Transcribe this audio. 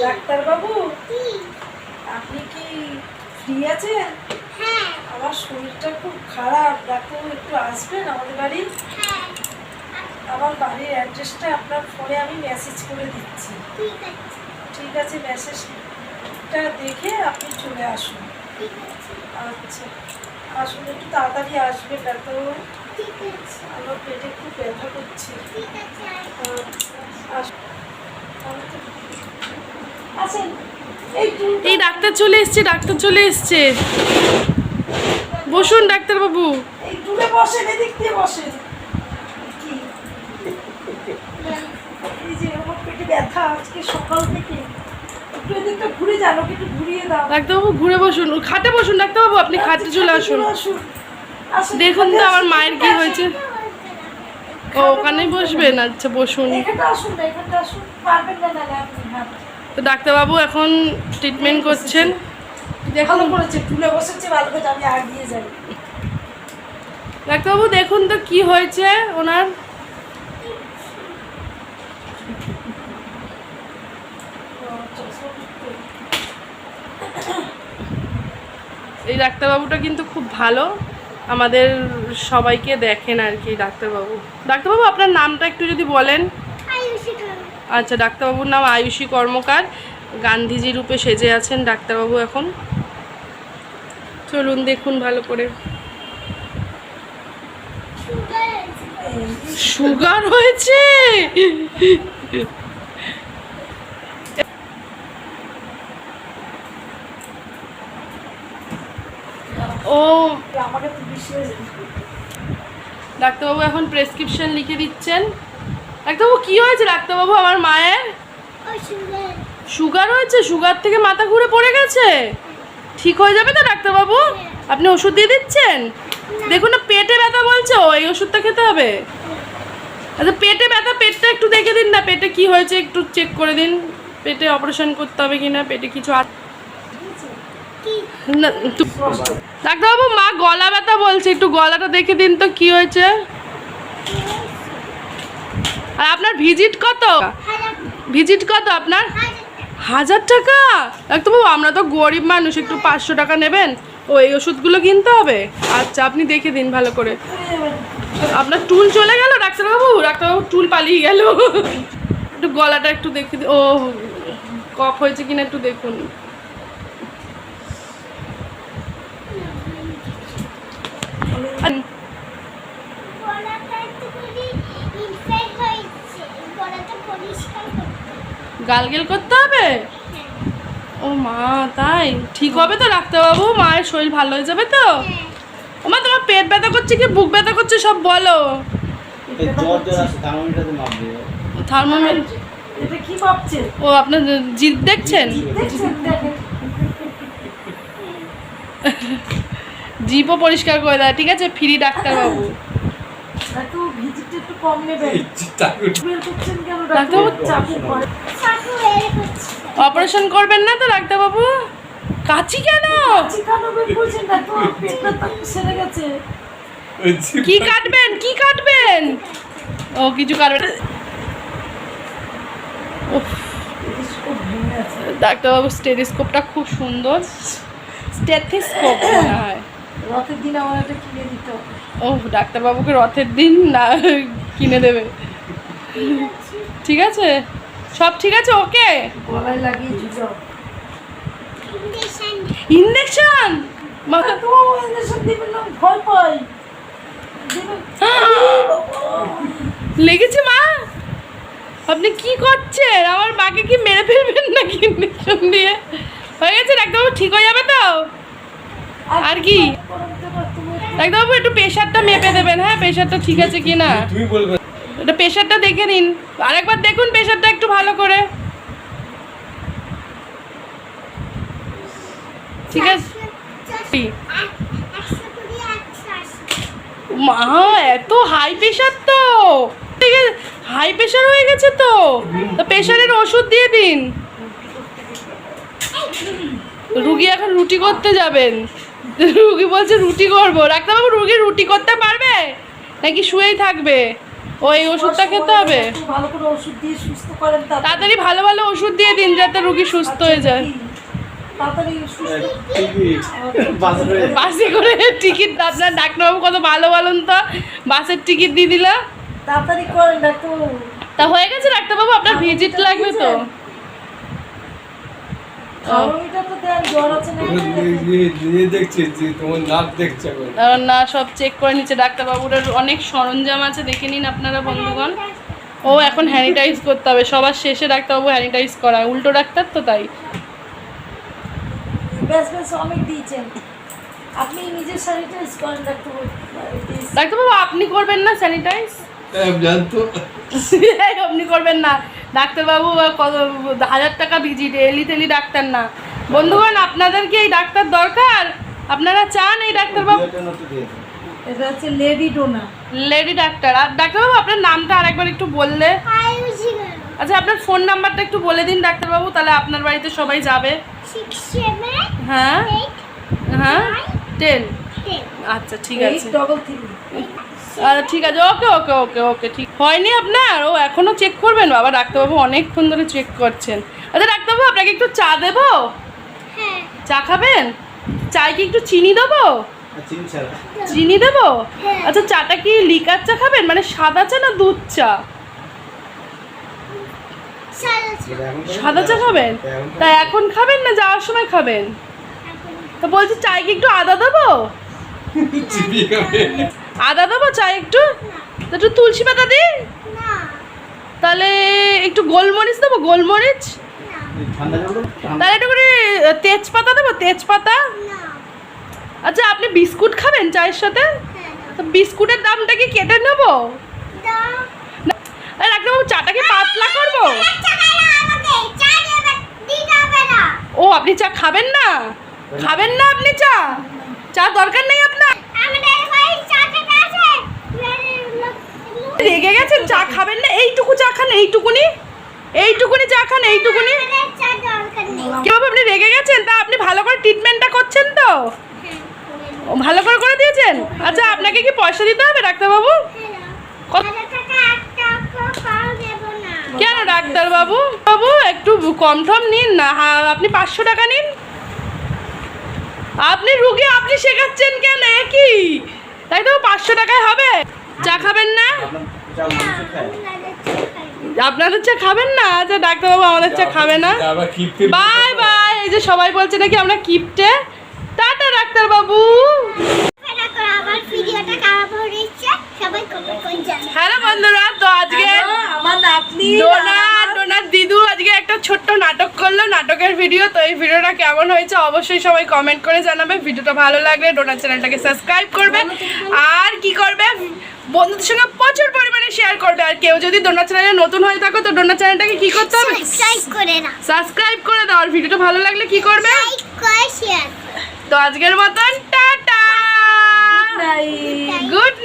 ডাক্তারবাবু, আপনি কি ফ্রি আছেন? আমার শরীরটা খুব খারাপ, ডাক্তারবাবু একটু আসবেন আমাদের বাড়ি? আমার বাড়ির অ্যাড্রেসটা আপনার ফোনে আমি মেসেজ করে দিচ্ছি। ঠিক আছে, মেসেজটা দেখে আপনি চলে আসুন। আচ্ছা, আসুন, একটু তাড়াতাড়ি আসবেন ডাক্তারবাবু। আমার পেটে খুব ব্যথা করছে। আসেন। এই ডাক্তার চলে এসছে, ডাক্তার চলে এসছে। বসুন ডাক্তারবাবু। এই দূরে বসেন, এদিক দিয়ে বসেন। এই যে আমার পেটে ব্যথা আজকে সকাল থেকে, একটু এদিকটা ঘুরে যান, ওকে একটু ঘুরিয়ে দাও। ডাক্তারবাবু ঘুরে বসুন, খাটে বসুন ডাক্তারবাবু, আপনি খাটে চলে আসুন। দেখুন তো আমার মায়ের কি হয়েছে। ও ওখানেই বসবেন? আচ্ছা বসুন। এখানটা আসুন না, এখানটা আসুন, পারবেন না নালে আপনি। হ্যাঁ, তো ডাক্তারবাবু এখন ট্রিটমেন্ট করছেন। ভালো করেছে, তুলে বসেছে, ভালো করে আমি আগিয়ে যাই। ডাক্তারবাবু দেখুন তো কি হয়েছে ওনার। এই ডাক্তারবাবুটা কিন্তু খুব ভালো, আমাদের সবাইকে দেখেন আর কি ডাক্তারবাবু। ডাক্তারবাবু আপনার নামটা একটু যদি বলেন। আচ্ছা, ডাক্তারবাবুর নাম আয়ুষী কর্মকার, গান্ধীজি রূপে সেজে আছেন ডাক্তারবাবু এখন। চলুন দেখুন ভালো করে। সুগার হয়েছে? ও আমাকে তো বিশ্বাস। ডাক্তারবাবু এখন প্রেসক্রিপশন লিখে দিচ্ছেন। ডাক্তারবাবু কি হয়েছে ডাক্তারবাবু আমার মায়ের? সুগার হয়েছে? সুগার থেকে মাথা ঘুরে পড়ে গেছে? ঠিক হয়ে যাবে তো ডাক্তারবাবু? আপনি ওষুধ দিয়ে দিচ্ছেন? দেখুন না পেটে ব্যথা বলছে, এই ওষুধটা খেতে হবে। আচ্ছা পেটে ব্যথা, পেটটা একটু দেখে দিন না, পেটে কি হয়েছে একটু চেক করে দিন। পেটে অপারেশন করতে হবে কিনা, পেটে কিছু আছে না। ডাক্তারবাবু মা গলা ব্যথা বলছে, একটু গলাটা দেখে দিন তো কি হয়েছে। আর আপনার ভিজিট কত? ভিজিট কত আপনার? 1000 টাকা? ডাক্তারবাবু আমরা তো গরিব মানুষ, একটু 500 টাকা নেবেন। এই ওষুধগুলো কিনতে হবে। আচ্ছা আপনি দেখে দিন ভালো করে। আপনার টুল চলে গেল ডাক্তারবাবু? ডাক্তারবাবু টুল পালিয়ে গেল। একটু গলাটা একটু দেখে দিন, কফ হয়েছে কিনা একটু দেখুন। গালগেল করতে হবে? ও মা, তাই? ঠিক হবে তো ডাক্তারবাবু? মায়ের শরীর ভালো হয়ে যাবে তো? ও মা তোমার পেট ব্যথা করছে কি বুক ব্যথা করছে সব বলো। থার্মোমিটার? এটা কি ভাবছেন? ও আপনার জিভ দেখছেন? জিভও পরিষ্কার করে দেয়, ঠিক আছে ফ্রি ডাক্তারবাবু। একটু ভিজিট একটু কম নেবেন। অপারেশন করবেন না তো ডাক্তারবাবু? কাচি কেন? কি কাটবেন? কি কাটবেন? ও কিছু কাটবেন। ডাক্তারবাবু স্টেথোস্কোপটা খুব সুন্দর, স্টেথোস্কোপ মনে হয়। রথের দিন আমার একটা কিনে দিতে হবে। ও ডাক্তারবাবুকে রথের দিন না কিনে দেবে? ঠিক আছে, সব ঠিক আছে। ওকে গলায় লাগিয়ে ঝুলো। ইনজেকশন? মাথা তো ইনজেকশন দিবেন না, ভয় পাই। লেগেছে মা? আপনি কি করছেন? আমার মাকে কি মেরে ফেলবেন নাকি ইনজেকশন দিয়ে? হয়ে গেছে ডাক্তারবাবু, ঠিক হয়ে যাবে তো? আর কি ডাক্তারবাবু একটু প্রেশারটা মেপে দেবেন? হ্যাঁ প্রেশারটা ঠিক আছে কি না এটা প্রেশারটা দেখে নিন। আরেকবার দেখুন প্রেশারটা একটু ভালো করে। ঠিক আছে মা, এত হাই প্রেশার তো? হাই প্রেশার হয়ে গেছে তো প্রেশারের ওষুধ দিয়ে দিন। রুগী এখন রুটি করতে যাবেন, রুগী বলছে রুটি করবো। ডাক্তারবাবু রুগী রুটি করতে পারবে নাকি শুয়েই থাকবে? ওই ওষুধটা খেতে হবে। একটু ভালো করে ওষুধ দিয়ে সুস্থ করেন তাড়াতাড়ি ভালো ভালো ওষুধ দিয়ে দিন যাতে রোগী সুস্থ হয়ে যায়। তাড়াতাড়ি সুস্থ বাসে করে টিকিট, আপনার ডাক্তারবাবু কত ভালো বলুন তো, বাসের টিকিট দিয়ে দিল। তাড়াতাড়ি করেন ডাক্তারবাবু। তা হয়ে গেছে ডাক্তারবাবু, আপনার ভিজিট লাগবে তো? খাওয়াটা তো দেন, জ্বর আছে না? দেখছি যে তোমার নাক দেখছে এখন। না, সব চেক করে নিচ্ছে ডাক্তারবাবুর, অনেক সরঞ্জাম আছে, দেখে নিন আপনারা বন্ধুগণ। ও এখন স্যানিটাইজ করতে হবে, সবার শেষে ডাক্তারবাবু স্যানিটাইজ করায়, উল্টো ডাক্তার তো তাই। ব্যাস ব্যাস অনেক দিয়েছেন, আপনি নিজে স্যানিটাইজ করেন ডাক্তারবাবু। ডাক্তারবাবু আপনি করবেন না স্যানিটাইজ? জানতো আপনি করবেন না ডাক্তারবাবু, কত 1000 টাকা ভিজিট, এলি তেলি ডাক্তার না। বন্ধুগণ আপনাদেরকে এই ডাক্তার দরকার? আপনারা চান এই ডাক্তারবাবু? এটা হচ্ছে লেডি ডোনার। লেডি ডাক্তার। আর ডাক্তারবাবু আপনার নামটা আরেকবার একটু বললে? আচ্ছা আপনার ফোন নাম্বারটা একটু বলে দিন ডাক্তারবাবু, তাহলে আপনার বাড়িতে সবাই যাবে। হ্যাঁ হ্যাঁ 10। আচ্ছা ঠিক আছে, আচ্ছা ঠিক আছে, ওকে ওকে ওকে ওকে ঠিক। হয়নি আপনার? ও এখনও চেক করবেন? বাবা ডাক্তারবাবু অনেকক্ষণ ধরে চেক করছেন। আচ্ছা ডাক্তারবাবু আপনাকে একটু চা দেবো? চা খাবেন? চায় কি একটু চিনি দেবো? চিনি দেবো? আচ্ছা চাটা কি লিকার চা খাবেন, মানে সাদা চা না দুধ চা? সাদা চা খাবেন? তা এখন খাবেন না যাওয়ার সময় খাবেন? তো বলছি চায় কি একটু আদা দেবো? আদা দেবো চায় একটু? একটু তুলসী পাতা দিই? তাহলে একটু গোলমরিচ দেবো? গোলমরিচ? তাহলে একটু করে তেজপাতা দেবো? তেজপাতা? আচ্ছা আপনি বিস্কুট খাবেন চায়ের সাথে? তো বিস্কুটের দামটা কি কেটে নেবো? ডাক্তারবাবু চাটা কি পাতলা করবো? ও আপনি চা খাবেন না? খাবেন না আপনি চা? চা দরকার নেই আপনার? রেগে গেছেন, চা খাবেন না? এইটুকু চা খান, এইটুকুনি, এইটুকুনি চা খান, এইটুকুনি। কেউ আপনি রেগে গেছেন? তা আপনি ভালো করে ট্রিটমেন্টটা করছেন তো? ভালো করে করে দিয়েছেন? আচ্ছা আপনাকে কি পয়সা দিতে হবে ডাক্তারবাবু? কেন ডাক্তারবাবু? বাবু একটু কম টম নিন না, আপনি 500 টাকা নিন। আপনি রুগী, আপনি শেখাচ্ছেন কেন? কি তাই তো 500 টাকায় হবে? চা খাবেন না? আপনাদের চা খাবেন না? আচ্ছা ডাক্তারবাবু আমাদের চা খাবে না। Bye bye. এই যে সবাই বলছে নাকি আমরা কিপটে। টাটা ডাক্তারবাবু। হ্যালো বন্ধুরা, তো আজকে আমার নাতনি ডোনার দিদু আজকে একটা ছোট্ট নাটক করলো, নাটকের ভিডিও। তো এই ভিডিওটা কেমন হয়েছে অবশ্যই সবাই কমেন্ট করে জানাবে। ভিডিওটা ভালো লাগলে ডোনার চ্যানেলটাকে সাবস্ক্রাইব করবে, আর কি করবে বন্ধুদের সঙ্গে প্রচুর পরিমাণে শেয়ার করবে। আর কেউ যদি ডোনার চ্যানেলে নতুন হয়ে থাকো তো ডোনার চ্যানেলটাকে কি করতে হবে? সাবস্ক্রাইব করে দাও। আর ভিডিওটা ভালো লাগলে কি করবে? তো আজকের মতন টাটা, গুড